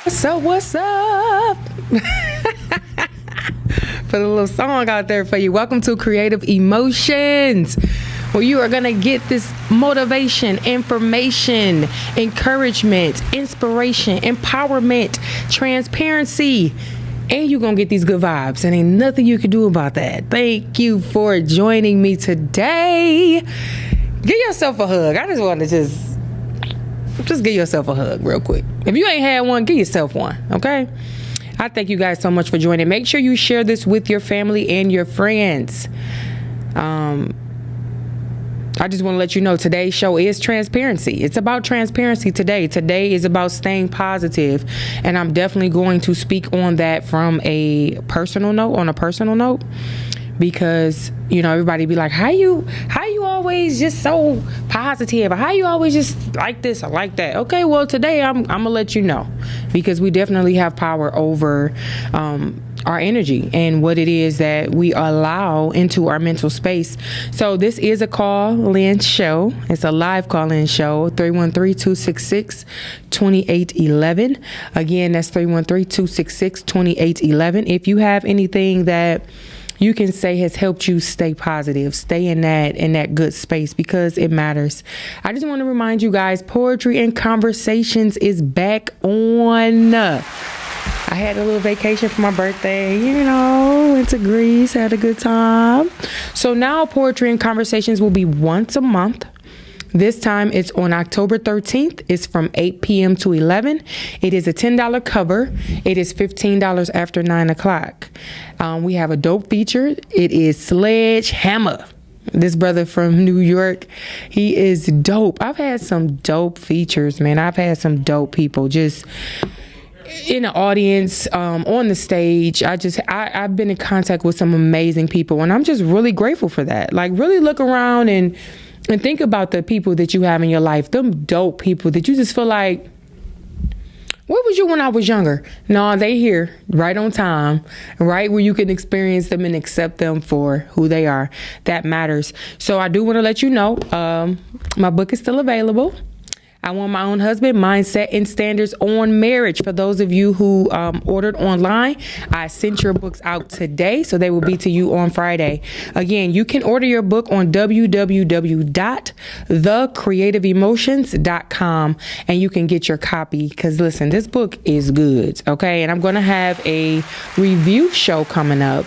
What's up? Put a little song out there for you. Welcome to Creative Emotions, where you are going to get this motivation, information, encouragement, inspiration, empowerment, transparency, and you're going to get these good vibes, and ain't nothing you can do about that. Thank you for joining me today. Give yourself a hug. I just want to just give yourself a hug real quick. If you ain't had one, give yourself one, okay? I thank you guys so much for joining. Make sure you share this with your family and your friends. I just want to let you know today's show is transparency. It's about transparency today. Today is about staying positive, and I'm definitely going to speak on that from a personal note, because everybody be like, how you always just so positive, or how you always just like this or like that. Okay, well, today I'm gonna let you know, because we definitely have power over our energy and what it is that we allow into our mental space. So this is a call-in show. It's a live call-in show, 313-266-2811. Again, that's 313-266-2811. If you have anything that you can say has helped you stay positive, stay in that good space, because it matters. I just want to remind you guys, Poetry and Conversations is back on. I had a little vacation for my birthday, went to Greece, had a good time. So now Poetry and Conversations will be once a month. This time it's on October 13th. It's from 8 p.m. to 11. It is a $10 cover. It is $15 after 9 o'clock. We have a dope feature. It is Sledgehammer. This brother from New York, he is dope. I've had some dope features, man. I've had some dope people just in the audience, on the stage. I've been in contact with some amazing people, and I'm just really grateful for that. Like, really look around and think about the people that you have in your life, them dope people that you just feel like, where was you when I was younger? No, they here, right on time, right where you can experience them and accept them for who they are. That matters. So I do want to let you know, my book is still available. I Want My Own Husband, Mindset and Standards on Marriage. For those of you who ordered online, I sent your books out today, so they will be to you on Friday. Again, you can order your book on www.thecreativeemotions.com, and you can get your copy, because listen, this book is good, okay? And I'm going to have a review show coming up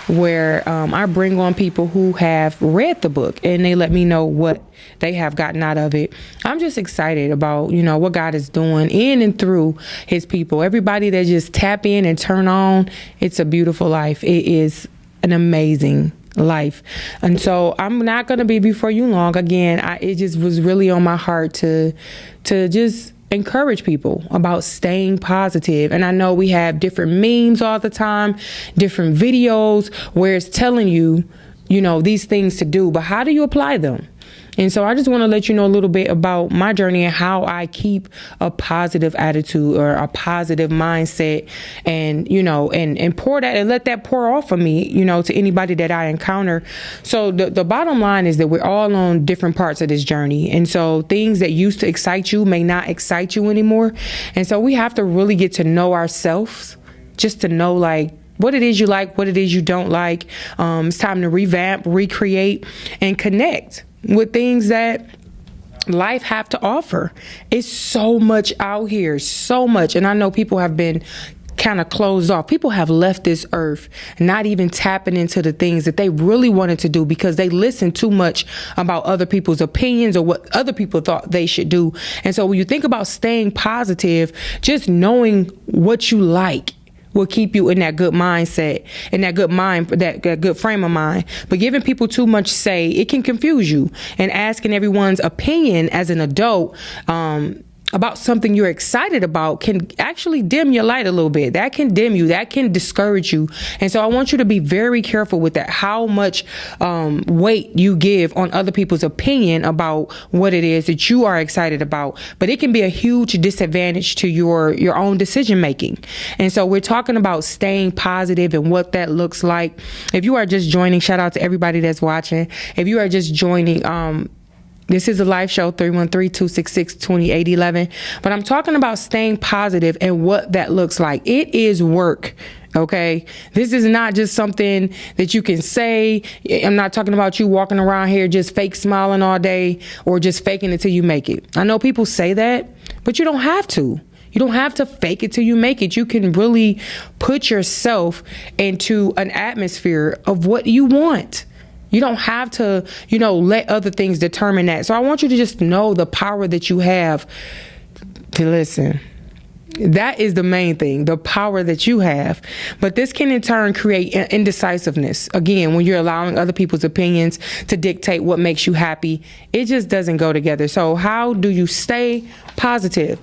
where I bring on people who have read the book, and they let me know what they have gotten out of it. I'm just excited about, what God is doing in and through his people. Everybody that just tap in and turn on, it's a beautiful life. It is an amazing life. And so I'm not going to be before you long. Again, it just was really on my heart to just encourage people about staying positive. And I know we have different memes all the time, different videos where it's telling you, these things to do, but how do you apply them? And so I just want to let you know a little bit about my journey and how I keep a positive attitude or a positive mindset, and, and pour that and let that pour off of me, to anybody that I encounter. So the bottom line is that we're all on different parts of this journey. And so things that used to excite you may not excite you anymore. And so we have to really get to know ourselves, just to know, like, what it is you like, what it is you don't like. It's time to revamp, recreate, and connect with things that life have to offer. It's so much out here, so much. And I know people have been kind of closed off. People have left this earth not even tapping into the things that they really wanted to do, because they listened too much about other people's opinions or what other people thought they should do. And so when you think about staying positive, just knowing what you like will keep you in that good mindset, in that good mind, that good frame of mind. But giving people too much say, it can confuse you. And asking everyone's opinion as an adult, about something you're excited about can actually dim your light a little bit. That can dim you. That can discourage you. And so I want you to be very careful with that, how much weight you give on other people's opinion about what it is that you are excited about. But it can be a huge disadvantage to your own decision making. And so we're talking about staying positive and what that looks like. If you are just joining, shout out to everybody that's watching. If you are just joining, This is a live show, 313-266-2811. But I'm talking about staying positive and what that looks like. It is work. Okay. This is not just something that you can say. I'm not talking about you walking around here just fake smiling all day or just faking it till you make it. I know people say that, but you don't have to. You don't have to fake it till you make it. You can really put yourself into an atmosphere of what you want. You don't have to, let other things determine that. So I want you to just know the power that you have to listen. That is the main thing, the power that you have. But this can in turn create indecisiveness. Again, when you're allowing other people's opinions to dictate what makes you happy, it just doesn't go together. So how do you stay positive?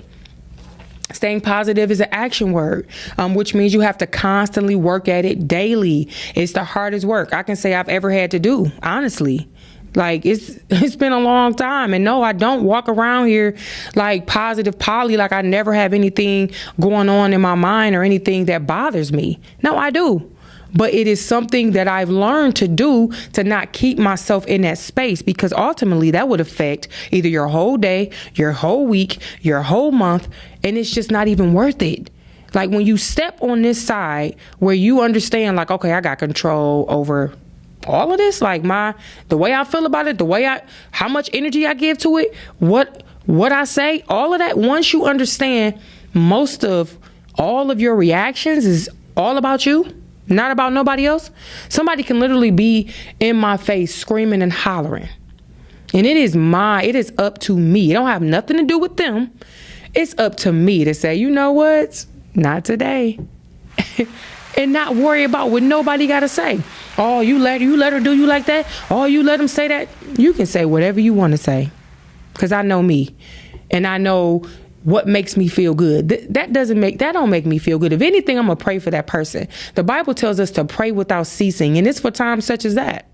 Staying positive is an action word, which means you have to constantly work at it daily. It's the hardest work I can say I've ever had to do, honestly. Like it's been a long time. And no, I don't walk around here like positive Polly, like I never have anything going on in my mind or anything that bothers me. No, I do. But it is something that I've learned to do to not keep myself in that space, because ultimately that would affect either your whole day, your whole week, your whole month. And it's just not even worth it. Like when you step on this side where you understand like, okay, I got control over all of this, like the way I feel about it, how much energy I give to it, what I say, all of that. Once you understand most of all of your reactions is all about you, not about nobody else. Somebody can literally be in my face screaming and hollering. And it is up to me. It don't have nothing to do with them. It's up to me to say, you know what? Not today. And not worry about what nobody got to say. Oh, you let her do you like that? Oh, you let them say that? You can say whatever you want to say. Because I know me. And I know what makes me feel good. That don't make me feel good. If anything, I'm going to pray for that person. The Bible tells us to pray without ceasing. And it's for times such as that.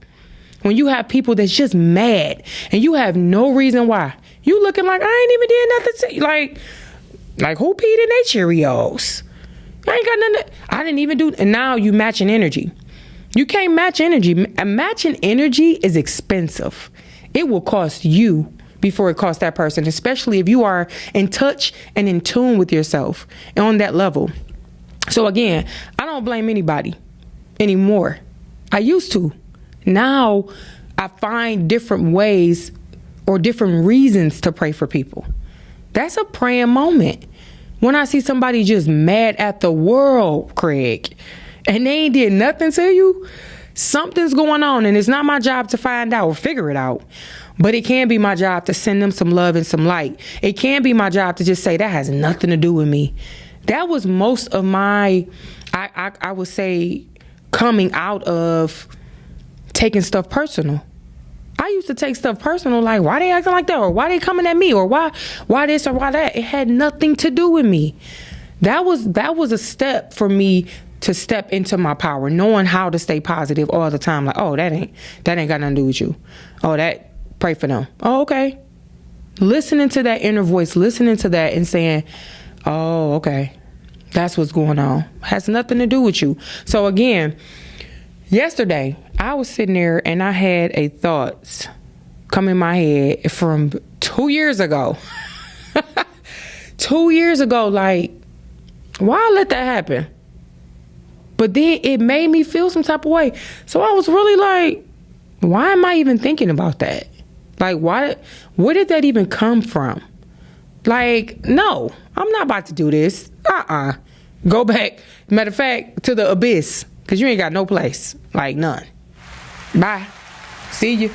When you have people that's just mad and you have no reason why. You looking like I ain't even did nothing to you. Like who peed in their Cheerios? I ain't got nothing. I didn't even do. And now you matching energy. You can't match energy. Matching energy is expensive. It will cost you before it costs that person, especially if you are in touch and in tune with yourself on that level. So again, I don't blame anybody anymore. I used to. Now I find different ways or different reasons to pray for people. That's a praying moment. When I see somebody just mad at the world, Craig, and they ain't did nothing to you, something's going on, and it's not my job to find out or figure it out. But it can be my job to send them some love and some light. It can be my job to just say that has nothing to do with me. That was most of my, I would say, coming out of taking stuff personal. I used to take stuff personal, like why they acting like that, or why they coming at me, or why this or why that. It had nothing to do with me. That was a step for me to step into my power, knowing how to stay positive all the time. Like, oh, that ain't got nothing to do with you. Oh, pray for them. Oh, okay. Listening to that inner voice, listening to that and saying, oh, okay, that's what's going on. Has nothing to do with you. So again, yesterday I was sitting there and I had a thought come in my head from 2 years ago. 2 years ago, like, why let that happen? But then it made me feel some type of way. So I was really like, why am I even thinking about that? Like, where did that even come from? Like, no, I'm not about to do this. Go back. Matter of fact, to the abyss. Because you ain't got no place. Like, none. Bye. See you.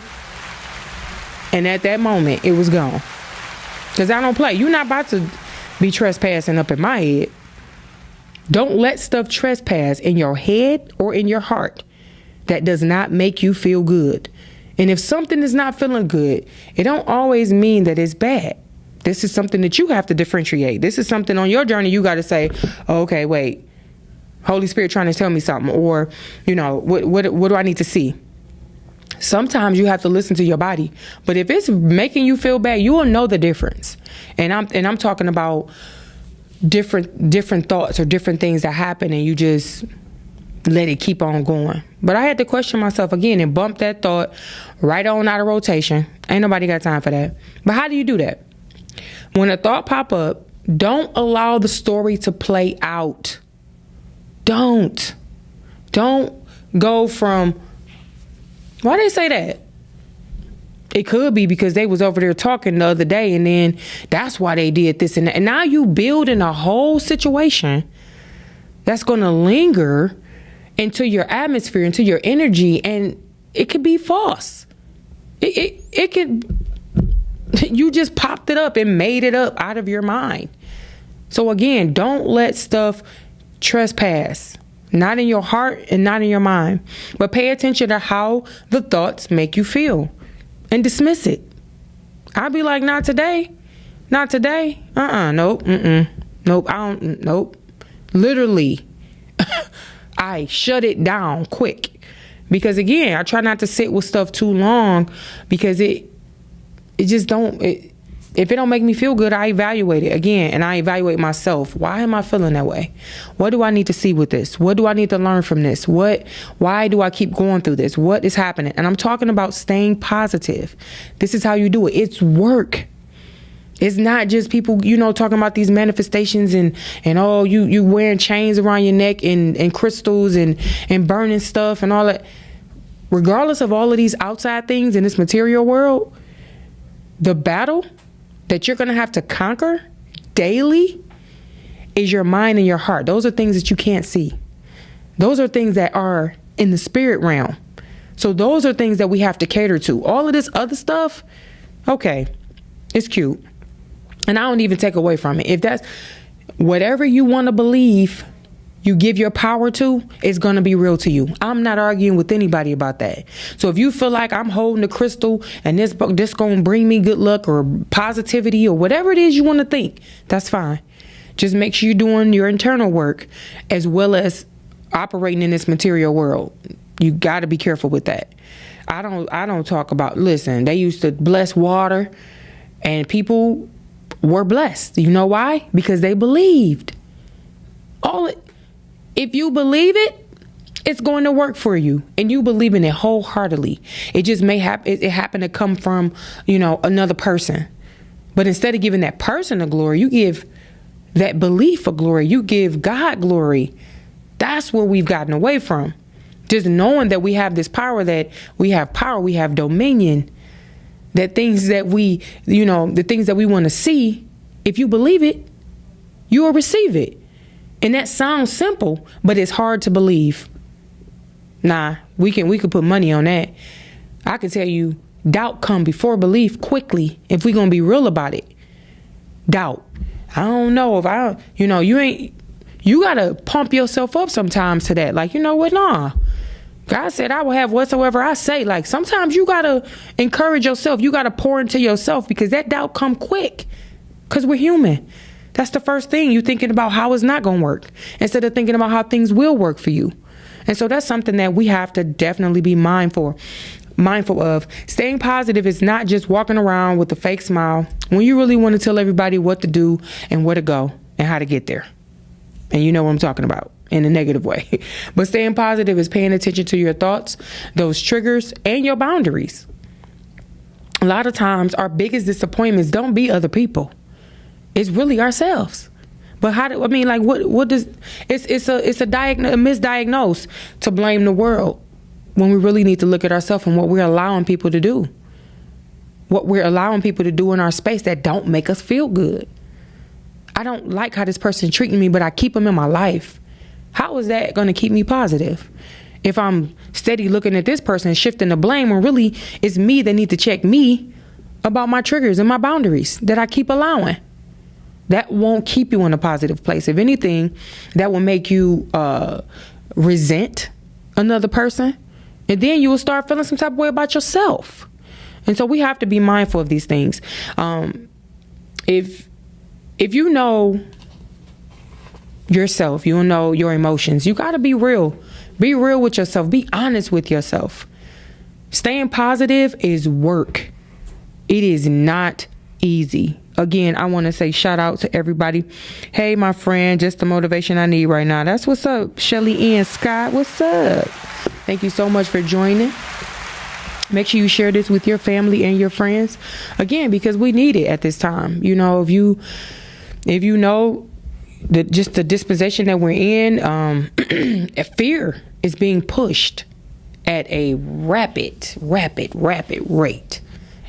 And at that moment, it was gone. Because I don't play. You're not about to be trespassing up in my head. Don't let stuff trespass in your head or in your heart that does not make you feel good. And if something is not feeling good, it don't always mean that it's bad. This is something that you have to differentiate. This is something on your journey you got to say, oh, okay, wait, Holy Spirit trying to tell me something, or, what do I need to see? Sometimes you have to listen to your body. But if it's making you feel bad, you will know the difference. And I'm talking about different thoughts or different things that happen, and you just let it keep on going. But I had to question myself again and bump that thought right on out of rotation. Ain't nobody got time for that. But how do you do that? When a thought pop up, don't allow the story to play out. Don't go from, why they say that? It could be because they was over there talking the other day and then that's why they did this and that. And now you building a whole situation that's going to linger into your atmosphere, into your energy, and it could be false. It could, you just popped it up and made it up out of your mind. So again, don't let stuff trespass, not in your heart and not in your mind, but pay attention to how the thoughts make you feel and dismiss it. I'll be like, not today. Nope. Nope. Nope. Literally, I shut it down quick because again, I try not to sit with stuff too long because if it don't make me feel good, I evaluate it again and I evaluate myself. Why am I feeling that way? What do I need to see with this? What do I need to learn from this? Why do I keep going through this? What is happening? And I'm talking about staying positive. This is how you do it. It's work. It's not just people, talking about these manifestations and you wearing chains around your neck and crystals and burning stuff and all that. Regardless of all of these outside things in this material world, the battle that you're going to have to conquer daily is your mind and your heart. Those are things that you can't see. Those are things that are in the spirit realm. So those are things that we have to cater to. All of this other stuff, okay, it's cute. And I don't even take away from it. If that's whatever you want to believe, you give your power to, it's going to be real to you. I'm not arguing with anybody about that. So if you feel like I'm holding a crystal and this going to bring me good luck or positivity or whatever it is you want to think, that's fine. Just make sure you're doing your internal work as well as operating in this material world. You got to be careful with that. I don't talk about, listen, they used to bless water and people were blessed. You know why? Because they believed. If you believe it, it's going to work for you. And you believe in it wholeheartedly. It just may happen. It happened to come from, another person. But instead of giving that person the glory, you give that belief a glory. You give God glory. That's where we've gotten away from. Just knowing that we have this power, we have dominion, that things that the things that we want to see, if you believe it, you will receive it. And that sounds simple, but it's hard to believe. Nah, we could put money on that. I can tell you, doubt come before belief quickly if we're going to be real about it. Doubt. I don't know if you got to pump yourself up sometimes to that. Like, you know what? Nah. God said, I will have whatsoever I say. Like, sometimes you got to encourage yourself. You got to pour into yourself because that doubt come quick because we're human. That's the first thing. You thinking about how it's not going to work instead of thinking about how things will work for you. And so that's something that we have to definitely be mindful of. Staying positive is not just walking around with a fake smile when you really want to tell everybody what to do and where to go and how to get there. And you know what I'm talking about. In a negative way. But staying positive is paying attention to your thoughts, those triggers, and your boundaries. A lot of times our biggest disappointments don't be other people. It's really ourselves. But what does it's a misdiagnose to blame the world when we really need to look at ourselves and what we're allowing people to do. What we're allowing people to do in our space that don't make us feel good. I don't like how this person treating me, but I keep them in my life. How is that going to keep me positive? If I'm steady looking at this person and shifting the blame when really it's me that need to check me about my triggers and my boundaries that I keep allowing. That won't keep you in a positive place. If anything, that will make you resent another person. And then you will start feeling some type of way about yourself. And so we have to be mindful of these things. If you know yourself, you know your emotions, you got to be real. Be real with yourself. Be honest with yourself. Staying positive is work. It is not easy. again, I want to say shout out to everybody. Hey, my friend, just the motivation I need right now. That's what's up. Shelly Ann Scott, what's up? Thank you so much for joining. Make sure you share this with your family and your friends. Again, because we need it at this time. You know, if you know just the disposition that we're in, fear is being pushed at a rapid rate.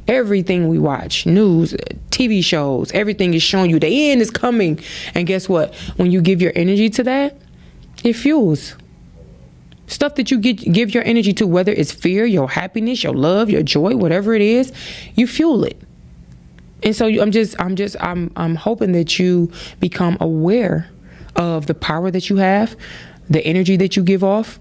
Everything we watch, news, TV shows, everything is showing you the end is coming. And guess what? When you give your energy to that, it fuels. Stuff that you give your energy to, whether it's fear, your happiness, your love, your joy, whatever it is, you fuel it. And so I'm hoping that you become aware of the power that you have, the energy that you give off,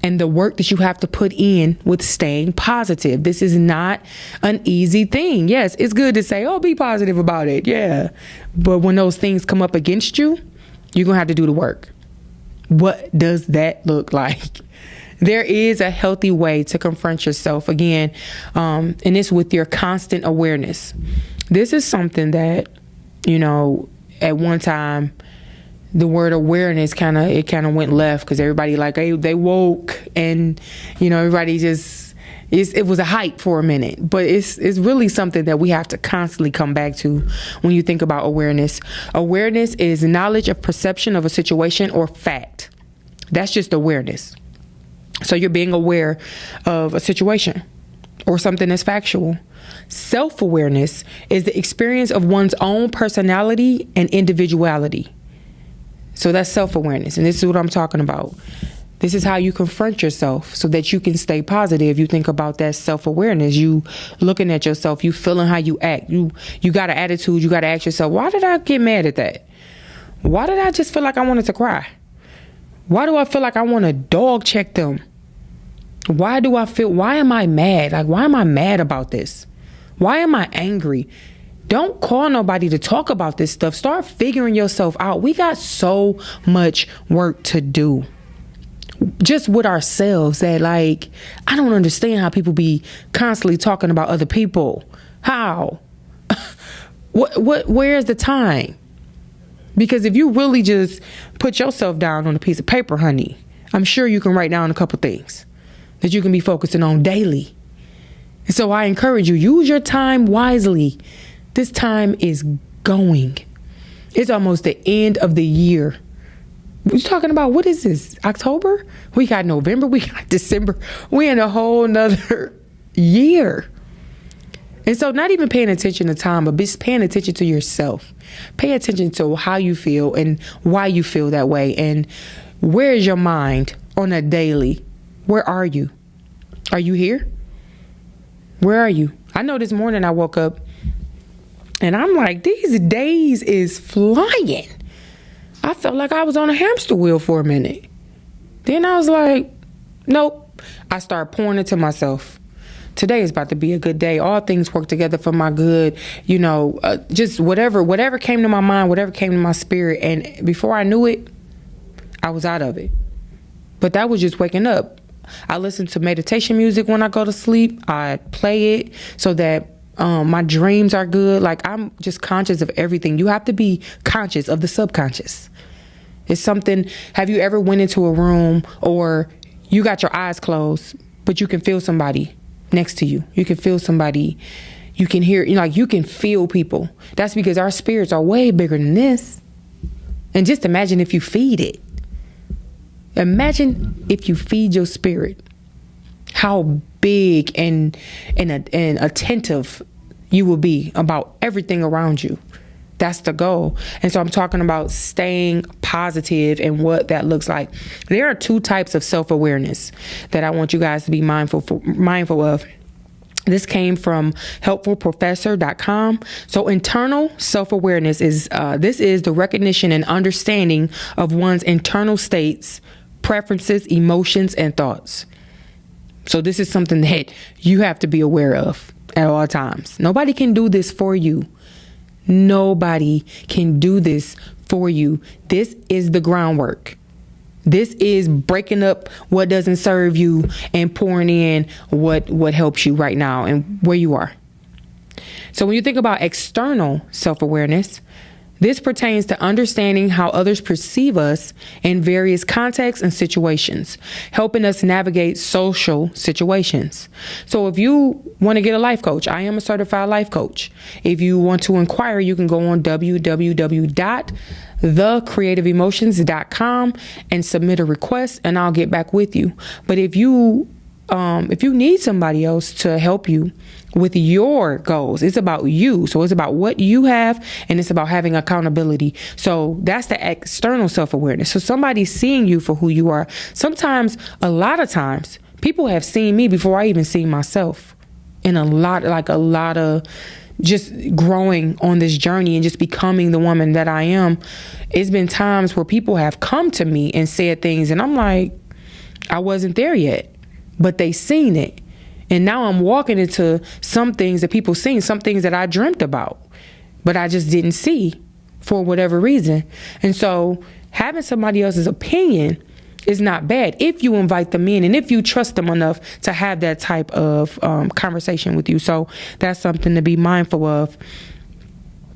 and the work that you have to put in with staying positive. This is not an easy thing. Yes, it's good to say, oh, be positive about it. Yeah. But when those things come up against you, you're going to have to do the work. What does that look like? There is a healthy way to confront yourself again, and it's with your constant awareness. This is something that, you know, at one time, the word awareness kind of went left because everybody they woke and, you know, everybody just, it was a hype for a minute, but it's really something that we have to constantly come back to when you think about awareness. Awareness is knowledge of perception of a situation or fact. That's just awareness. So you're being aware of a situation or something that's factual. Self-awareness is the experience of one's own personality and individuality. So that's self-awareness. And this is what I'm talking about. This is how you confront yourself so that you can stay positive. You think about that self-awareness. You looking at yourself. You feeling how you act. You got an attitude. You got to ask yourself, why did I get mad at that? Why did I just feel like I wanted to cry? Why do I feel like I want to dog check them? Why am I mad? Like, why am I mad about this? Why am I angry? Don't call nobody to talk about this stuff. Start figuring yourself out. We got so much work to do just with ourselves that, like, I don't understand how people be constantly talking about other people. How? Where's the time? Because if you really just put yourself down on a piece of paper, honey, I'm sure you can write down a couple things that you can be focusing on daily. And so I encourage you, use your time wisely. This time is going. It's almost the end of the year. We're talking about, what is this? October? We got November. We got December. We're in a whole nother year. And so not even paying attention to time, but just paying attention to yourself. Pay attention to how you feel and why you feel that way. And where is your mind on a daily? Where are you? Are you here? Where are you? I know this morning I woke up and I'm like, these days is flying. I felt like I was on a hamster wheel for a minute. Then I was like, nope. I started pouring into myself. Today is about to be a good day. All things work together for my good. You know, just whatever came to my mind, whatever came to my spirit. And before I knew it, I was out of it. But that was just waking up. I listen to meditation music when I go to sleep. I play it so that my dreams are good. Like, I'm just conscious of everything. You have to be conscious of the subconscious. It's something, have you ever went into a room or you got your eyes closed, but you can feel somebody next to you? You can feel somebody, you can hear, you can feel people. That's because our spirits are way bigger than this. And just imagine if you feed it. Imagine if you feed your spirit, how big and attentive you will be about everything around you. That's the goal. And so I'm talking about staying positive and what that looks like. There are two types of self-awareness that I want you guys to be mindful of. This came from helpfulprofessor.com. So internal self-awareness is the recognition and understanding of one's internal states, preferences, emotions, and thoughts. So this is something that you have to be aware of at all times. Nobody can do this for you. Nobody can do this for you. This is the groundwork. This is breaking up what doesn't serve you and pouring in what helps you right now and where you are. So when you think about external self-awareness, this pertains to understanding how others perceive us in various contexts and situations, helping us navigate social situations. So if you want to get a life coach, I am a certified life coach. If you want to inquire, you can go on www.thecreativeemotions.com and submit a request, and I'll get back with you. But if you need somebody else to help you with your goals, it's about you. So it's about what you have, and it's about having accountability. So that's the external self-awareness. So somebody's seeing you for who you are. Sometimes, a lot of times, people have seen me before I even seen myself. And a lot of just growing on this journey and just becoming the woman that I am. It's been times where people have come to me and said things, and I'm like, I wasn't there yet. But they seen it. And now I'm walking into some things that people seen, some things that I dreamt about, but I just didn't see for whatever reason. And so having somebody else's opinion is not bad if you invite them in and if you trust them enough to have that type of conversation with you. So that's something to be mindful of.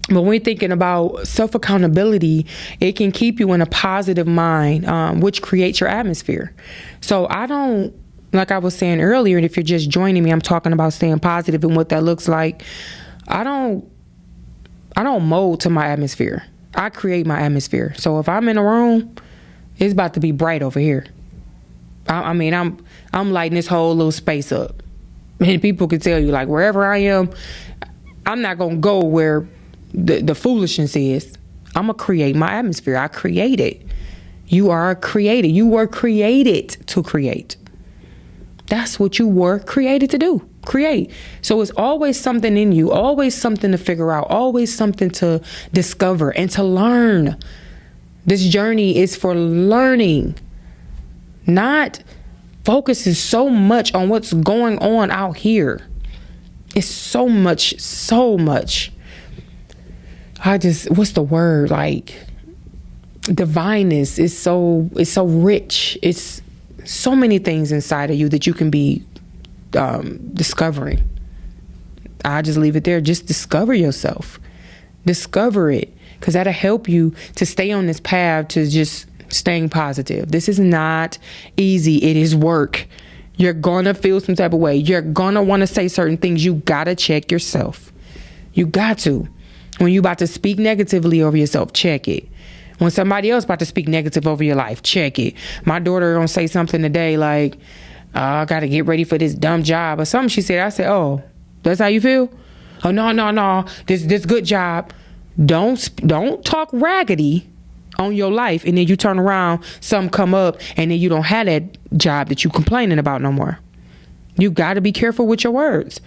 But when you're thinking about self-accountability, it can keep you in a positive mind, which creates your atmosphere. So like I was saying earlier, and if you're just joining me, I'm talking about staying positive and what that looks like. I don't mold to my atmosphere. I create my atmosphere. So if I'm in a room, it's about to be bright over here. I'm lighting this whole little space up. And people can tell you, like, wherever I am, I'm not going to go where the foolishness is. I'm going to create my atmosphere. I create it. You are a creator. You were created to create. That's what you were created to do. Create. So it's always something in you, always something to figure out, always something to discover and to learn. This journey is for learning, not focusing so much on what's going on out here. It's so much. What's the word? Like, divineness is so rich. It's so many things inside of you that you can be discovering. I just leave it there. Just discover yourself. Discover it, because that'll help you to stay on this path to just staying positive. This is not easy. It is work. You're going to feel some type of way. You're going to want to say certain things. You got to check yourself. You got to. When you about to speak negatively over yourself, check it. When somebody else about to speak negative over your life, check it. My daughter gonna say something today like, I got to get ready for this dumb job or something she said. I said, oh, that's how you feel? Oh, no. This good job. Don't talk raggedy on your life, and then you turn around, something come up, and then you don't have that job that you complaining about no more. You got to be careful with your words.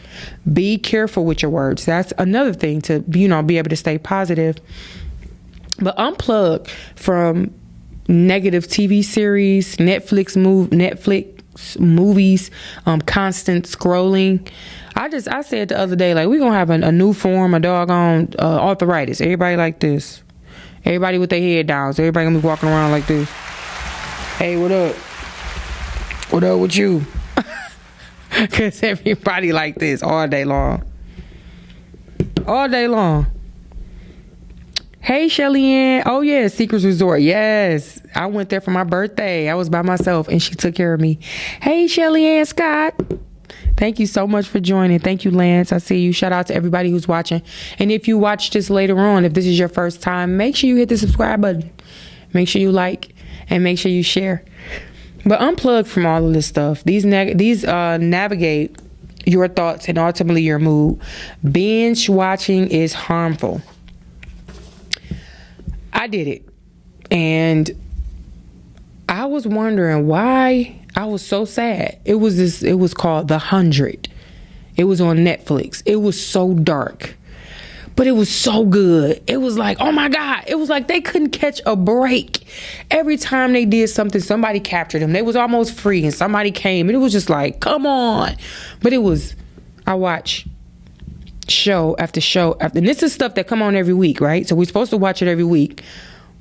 Be careful with your words. That's another thing to, be able to stay positive. But unplug from negative TV series, Netflix movies, constant scrolling. I said the other day, like, we're going to have a new form of doggone arthritis. Everybody like this. Everybody with their head down. So everybody going to be walking around like this. Hey, what up? What up with you? Because everybody like this all day long. All day long. Hey, Shelly Ann. Oh, yeah, Secrets Resort. Yes. I went there for my birthday. I was by myself, and she took care of me. Hey, Shelly Ann Scott. Thank you so much for joining. Thank you, Lance. I see you. Shout out to everybody who's watching. And if you watch this later on, if this is your first time, make sure you hit the subscribe button. Make sure you like, and make sure you share. But unplug from all of this stuff. These navigate your thoughts and ultimately your mood. Binge watching is harmful. I did it. And I was wondering why I was so sad. It was called The 100. It was on Netflix. It was so dark, but it was so good. It was like, oh my God. It was like they couldn't catch a break. Every time they did something, somebody captured them. They was almost free and somebody came, and it was just like, come on. But I watch show after show after, and this is stuff that come on every week, right? So we're supposed to watch it every week,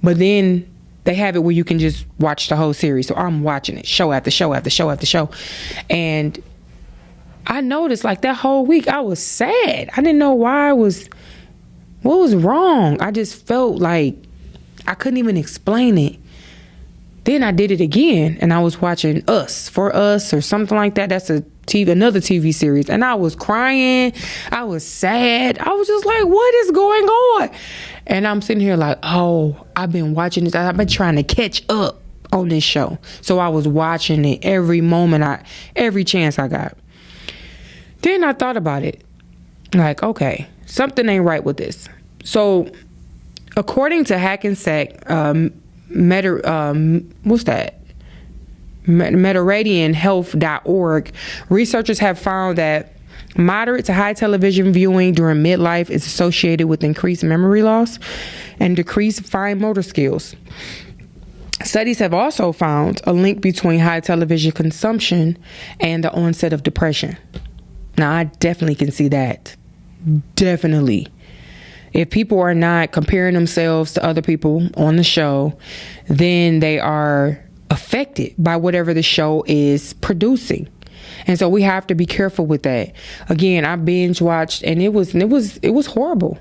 but then they have it where you can just watch the whole series. So I'm watching it show after show after show after show, and I noticed like that whole week I was sad. I didn't know what was wrong. I just felt like I couldn't even explain it. Then I did it again, and I was watching For Us or something like that. That's another TV series. And I was crying. I was sad. I was just like, what is going on? And I'm sitting here like, oh, I've been watching this. I've been trying to catch up on this show. So I was watching it every chance I got. Then I thought about it. Like, okay, something ain't right with this. So according to Hackensack, Mediterraneanhealth.org, researchers have found that moderate to high television viewing during midlife is associated with increased memory loss and decreased fine motor skills. Studies have also found a link between high television consumption and the onset of depression. Now, I definitely can see that. Definitely. If people are not comparing themselves to other people on the show, then they are affected by whatever the show is producing. And so we have to be careful with that. Again, I binge watched and it was horrible.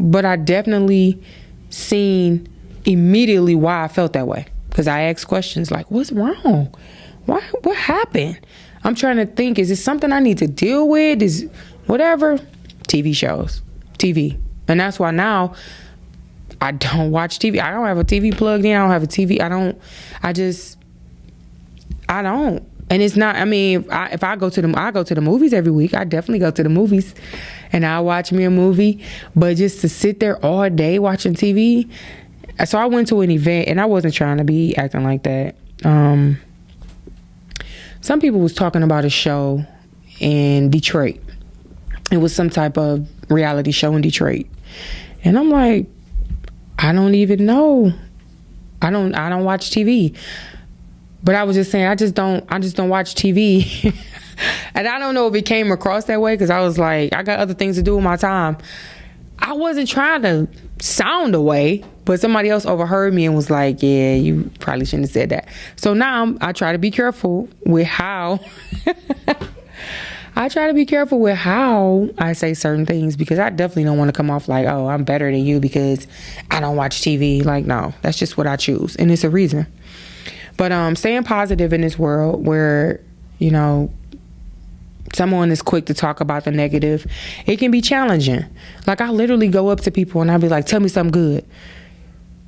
But I definitely seen immediately why I felt that way. Because I asked questions like, what's wrong? What happened? I'm trying to think, is it something I need to deal with? Is whatever? TV. And that's why now I don't watch TV. I don't have a TV plugged in. I don't have a TV. I don't. And it's not, I mean, if I go to the movies every week. I definitely go to the movies and I watch me a movie. But just to sit there all day watching TV. So I went to an event and I wasn't trying to be acting like that. Some people was talking about a show in Detroit. It was some type of reality show in Detroit. And I'm like, I don't even know. I don't watch TV. But I was just saying, I just don't watch TV. And I don't know if it came across that way because I was like, I got other things to do with my time. I wasn't trying to sound away, but somebody else overheard me and was like, yeah, you probably shouldn't have said that. So now I try to be careful with how I say certain things, because I definitely don't want to come off like, oh, I'm better than you because I don't watch TV. Like, no, that's just what I choose. And it's a reason. But staying positive in this world where, you know, someone is quick to talk about the negative, it can be challenging. Like, I literally go up to people and I'll be like, tell me something good.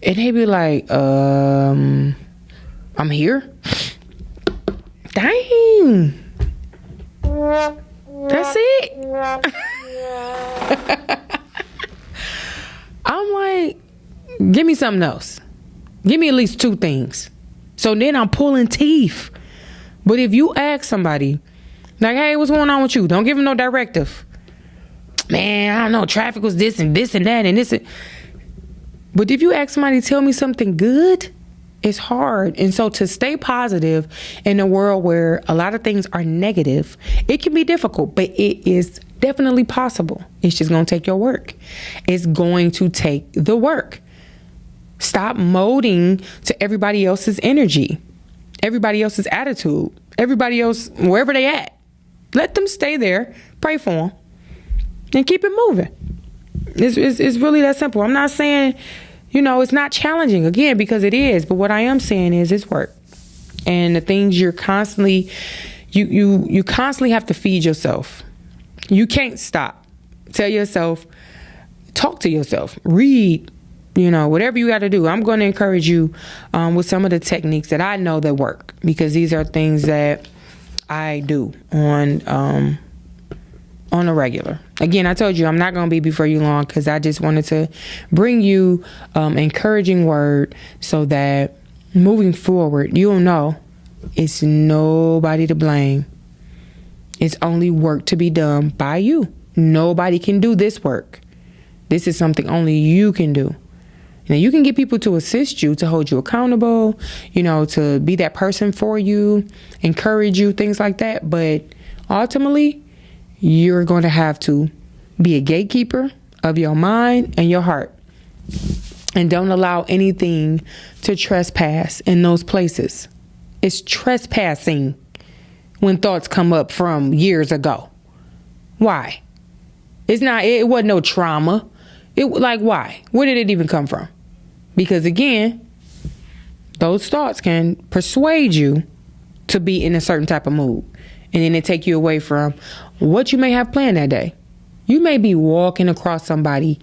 And they be like, I'm here. Dang. That's it. I'm like, give me something else. Give me at least two things. So then I'm pulling teeth. But if you ask somebody, like, hey, what's going on with you? Don't give them no directive. Man, I don't know, traffic was this and this and that and this. But if you ask somebody to tell me something good, it's hard. And so to stay positive in a world where a lot of things are negative, it can be difficult, but it is definitely possible. It's just going to take your work. It's going to take the work. Stop molding to everybody else's energy, everybody else's attitude, everybody else, wherever they at. Let them stay there, pray for them, and keep it moving. It's really that simple. I'm not saying, you know, it's not challenging, again, because it is. But what I am saying is it's work. And the things you're constantly, you constantly have to feed yourself. You can't stop. Tell yourself, talk to yourself, read, you know, whatever you got to do. I'm going to encourage you with some of the techniques that I know that work, because these are things that I do on a regular. Again, I told you I'm not going to be before you long, because I just wanted to bring you encouraging word so that moving forward, you'll know it's nobody to blame. It's only work to be done by you. Nobody can do this work. This is something only you can do. Now, you can get people to assist you, to hold you accountable, you know, to be that person for you, encourage you, things like that. But ultimately, you're going to have to be a gatekeeper of your mind and your heart. And don't allow anything to trespass in those places. It's trespassing when thoughts come up from years ago. Why? It wasn't no trauma. Why? Where did it even come from? Because again, those thoughts can persuade you to be in a certain type of mood. And then they take you away from what you may have planned that day. You may be walking across somebody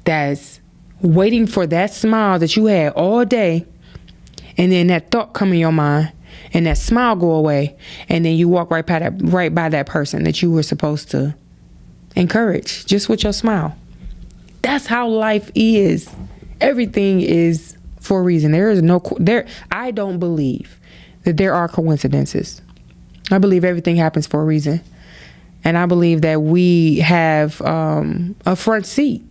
that's waiting for that smile that you had all day. And then that thought come in your mind and that smile go away. And then you walk right by that person that you were supposed to encourage just with your smile. That's how life is. Everything is for a reason. I don't believe that there are coincidences. I believe everything happens for a reason. And I believe that we have a front seat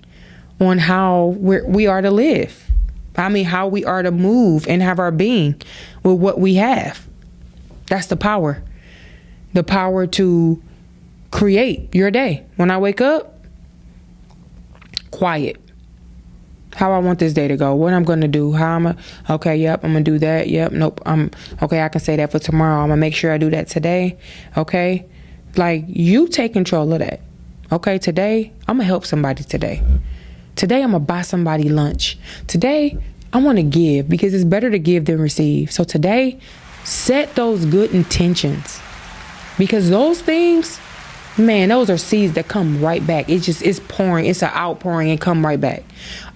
on how we are to live. I mean, how we are to move and have our being with what we have. That's the power. The power to create your day. When I wake up, quiet. How I want this day to go. What I'm going to do. Okay, yep, I'm going to do that. Yep, nope. Okay, I can say that for tomorrow. I'm going to make sure I do that today. Okay. Like, you take control of that. Okay, today, I'm going to help somebody today. Today, I'm going to buy somebody lunch. Today, I want to give because it's better to give than receive. So today, set those good intentions because those things, man, those are seeds that come right back. It's pouring. It's an outpouring and come right back.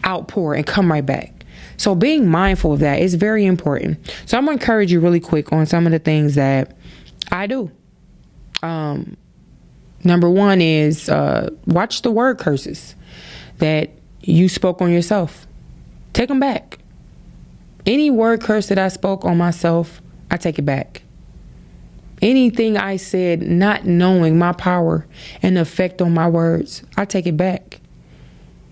Outpour and come right back. So being mindful of that is very important. So I'm going to encourage you really quick on some of the things that I do. Number one is watch the word curses that you spoke on yourself. Take them back. Any word curse that I spoke on myself, I take it back. Anything I said not knowing my power and the effect on my words, I take it back.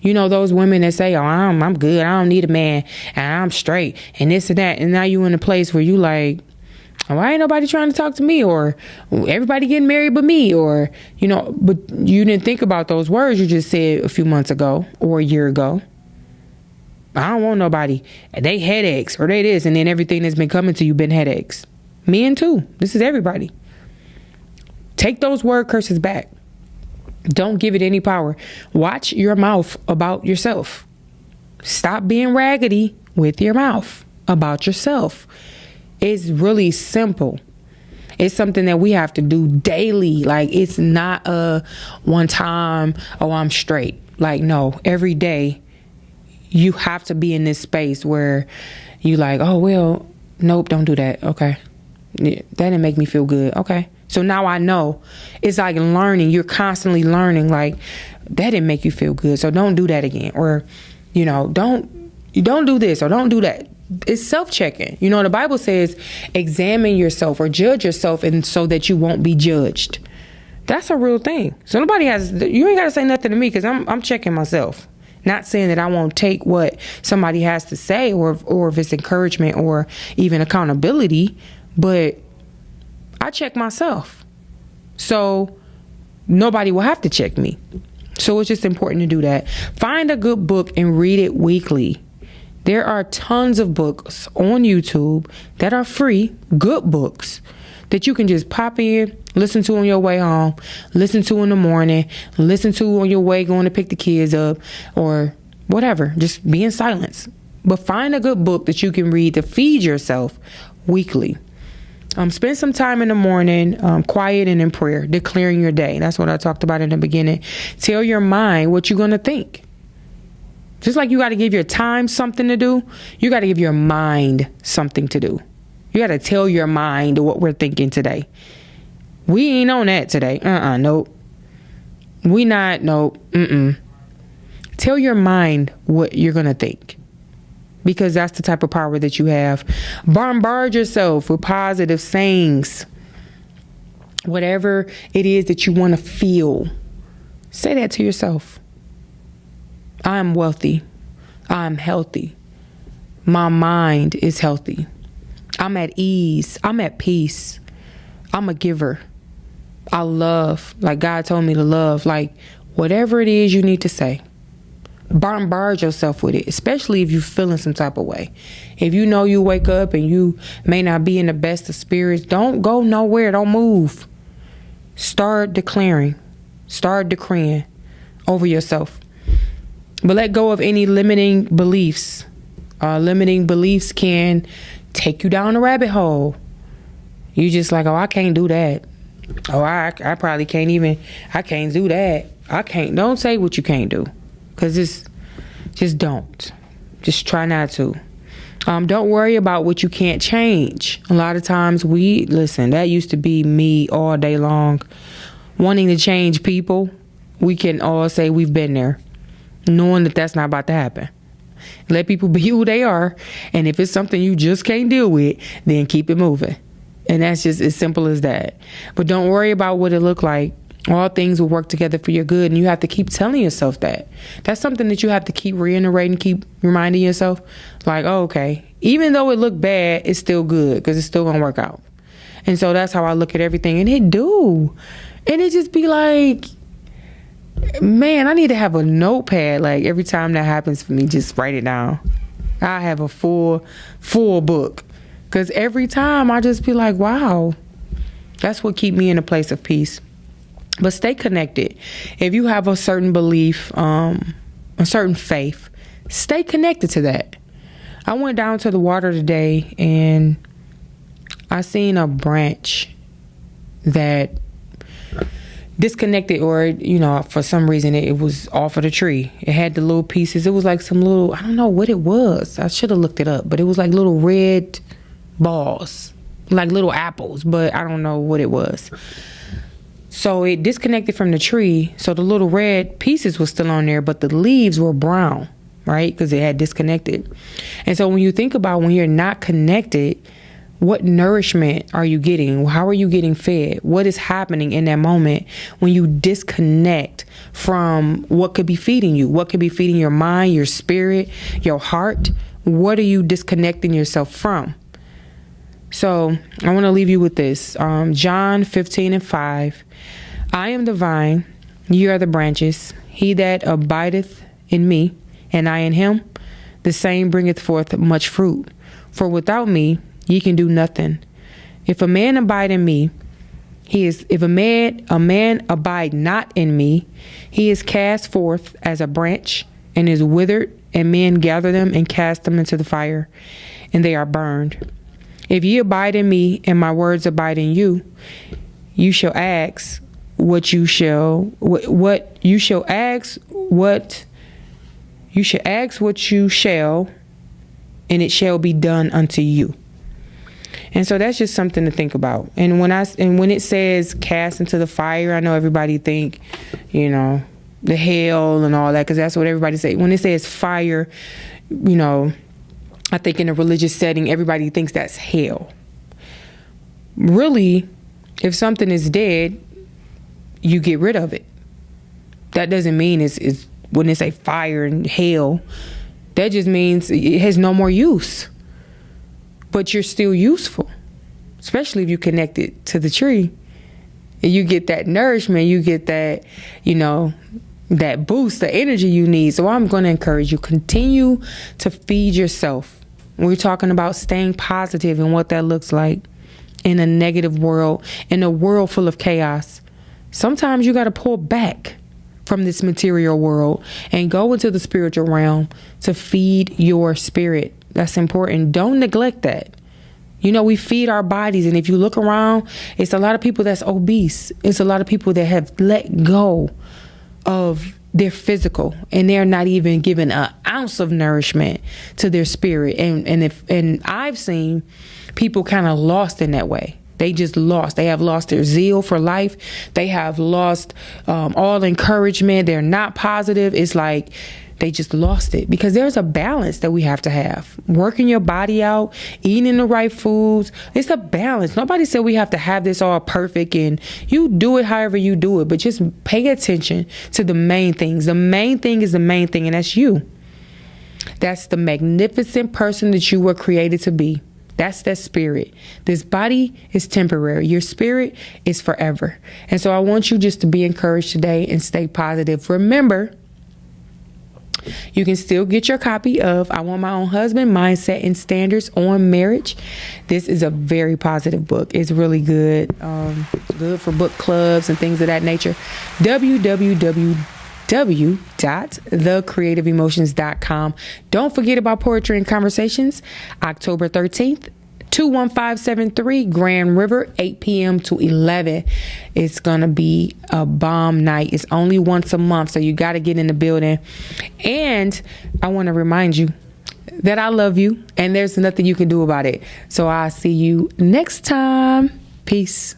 You know, those women that say, oh, I'm good. I don't need a man and I'm straight and this and that. And now you in a place where you like, why ain't nobody trying to talk to me? Or everybody getting married but me? Or, you know, but you didn't think about those words you just said a few months ago or a year ago. I don't want nobody. They headaches or they this. And then everything that's been coming to you been headaches. Men too. This is everybody. Take those word curses back. Don't give it any power. Watch your mouth about yourself. Stop being raggedy with your mouth about yourself. It's really simple. It's something that we have to do daily. Like, it's not a one time, oh, I'm straight. Like, no, every day you have to be in this space where you like, oh, well, nope, don't do that. Okay. Yeah, that didn't make me feel good. Okay. So now I know. It's like learning. You're constantly learning. Like, that didn't make you feel good. So don't do that again. Or, you know, don't do this or don't do that. It's self-checking. You know, the Bible says examine yourself or judge yourself and so that you won't be judged. That's a real thing. So you ain't got to say nothing to me because I'm checking myself. Not saying that I won't take what somebody has to say or if it's encouragement or even accountability, but I check myself. So nobody will have to check me. So it's just important to do that. Find a good book and read it weekly. There are tons of books on YouTube that are free, good books that you can just pop in, listen to on your way home, listen to in the morning, listen to on your way going to pick the kids up or whatever. Just be in silence. But find a good book that you can read to feed yourself weekly. Spend some time in the morning, quiet and in prayer, declaring your day. That's what I talked about in the beginning. Tell your mind what you're going to think. Just like you got to give your time something to do, you got to give your mind something to do. You got to tell your mind what we're thinking today. We ain't on that today. Nope. We not, nope. Tell your mind what you're going to think. Because that's the type of power that you have. Bombard yourself with positive sayings. Whatever it is that you want to feel, say that to yourself. I'm wealthy. I'm healthy. My mind is healthy. I'm at ease. I'm at peace. I'm a giver. I love, like God told me to love. Like, whatever it is you need to say, bombard yourself with it, especially if you're feeling some type of way. If you know you wake up and you may not be in the best of spirits, don't go nowhere. Don't move. Start declaring. Start decreeing over yourself. But let go of any limiting beliefs. Limiting beliefs can take you down a rabbit hole. You just like, oh, I can't do that. Oh, I probably can't even, I can't do that. Don't say what you can't do. Because just don't. Just try not to. Don't worry about what you can't change. A lot of times that used to be me all day long. Wanting to change people, we can all say we've been there. Knowing that that's not about to happen. Let people be who they are. And if it's something you just can't deal with, then keep it moving. And that's just as simple as that. But don't worry about what it looked like. All things will work together for your good. And you have to keep telling yourself that. That's something that you have to keep reiterating, keep reminding yourself. Like, oh, okay, even though it looked bad, it's still good because it's still going to work out. And so that's how I look at everything. And it do. And it just be like, man, I need to have a notepad. Like every time that happens for me, just write it down. I have a full book. Because every time I just be like, wow, that's what keep me in a place of peace. But stay connected. If you have a certain belief, a certain faith, stay connected to that. I went down to the water today and I seen a branch that disconnected, or, for some reason it was off of the tree. It had the little pieces. It was like some little, I don't know what it was. I should have looked it up, but it was like little red balls, like little apples, but I don't know what it was. So it disconnected from the tree. So the little red pieces were still on there, but the leaves were brown, right? Because it had disconnected. And so when you think about when you're not connected, what nourishment are you getting? How are you getting fed? What is happening in that moment when you disconnect from what could be feeding you? What could be feeding your mind, your spirit, your heart? What are you disconnecting yourself from? So I want to leave you with this. John 15:5. I am the vine, ye are the branches. He that abideth in me, and I in him, the same bringeth forth much fruit. For without me, ye can do nothing. If a man abide in me, if a man abide not in me, he is cast forth as a branch and is withered, and men gather them and cast them into the fire, and they are burned. If ye abide in me, and my words abide in you, you shall ask what you shall ask, and it shall be done unto you. And so that's just something to think about. And when it says cast into the fire, I know everybody think, the hell and all that, because that's what everybody say. When it says fire, I think in a religious setting, everybody thinks that's hell. Really, if something is dead, you get rid of it. That doesn't mean it's when they say fire and hell, that just means it has no more use. But you're still useful, especially if you connect it to the tree. And you get that nourishment, you get that, that boost, the energy you need. So I'm going to encourage you, continue to feed yourself. We're talking about staying positive and what that looks like in a negative world, in a world full of chaos. Sometimes you got to pull back from this material world and go into the spiritual realm to feed your spirit. That's important. Don't neglect that. We feed our bodies. And if you look around, it's a lot of people that's obese. It's a lot of people that have let go of their physical, and they're not even giving an ounce of nourishment to their spirit. And I've seen people kind of lost in that way. They just lost. They have lost their zeal for life. They have lost all encouragement. They're not positive. It's like they just lost it, because there's a balance that we have to have. Working your body out, eating the right foods. It's a balance. Nobody said we have to have this all perfect, and you do it however you do it, but just pay attention to the main things. The main thing is the main thing, and that's you. That's the magnificent person that you were created to be. That's that spirit. This body is temporary. Your spirit is forever. And so I want you just to be encouraged today and stay positive. Remember, You can still get your copy of I Want My Own Husband, Mindset and Standards on Marriage. This is a very positive book. It's really good. Good for book clubs and things of that nature. www.thecreativeemotions.com. Don't forget about Poetry and Conversations, October 13th. 21573 Grand River, 8 p.m. to 11. It's going to be a bomb night. It's only once a month, so you got to get in the building. And I want to remind you that I love you and there's nothing you can do about it. So I'll see you next time. Peace.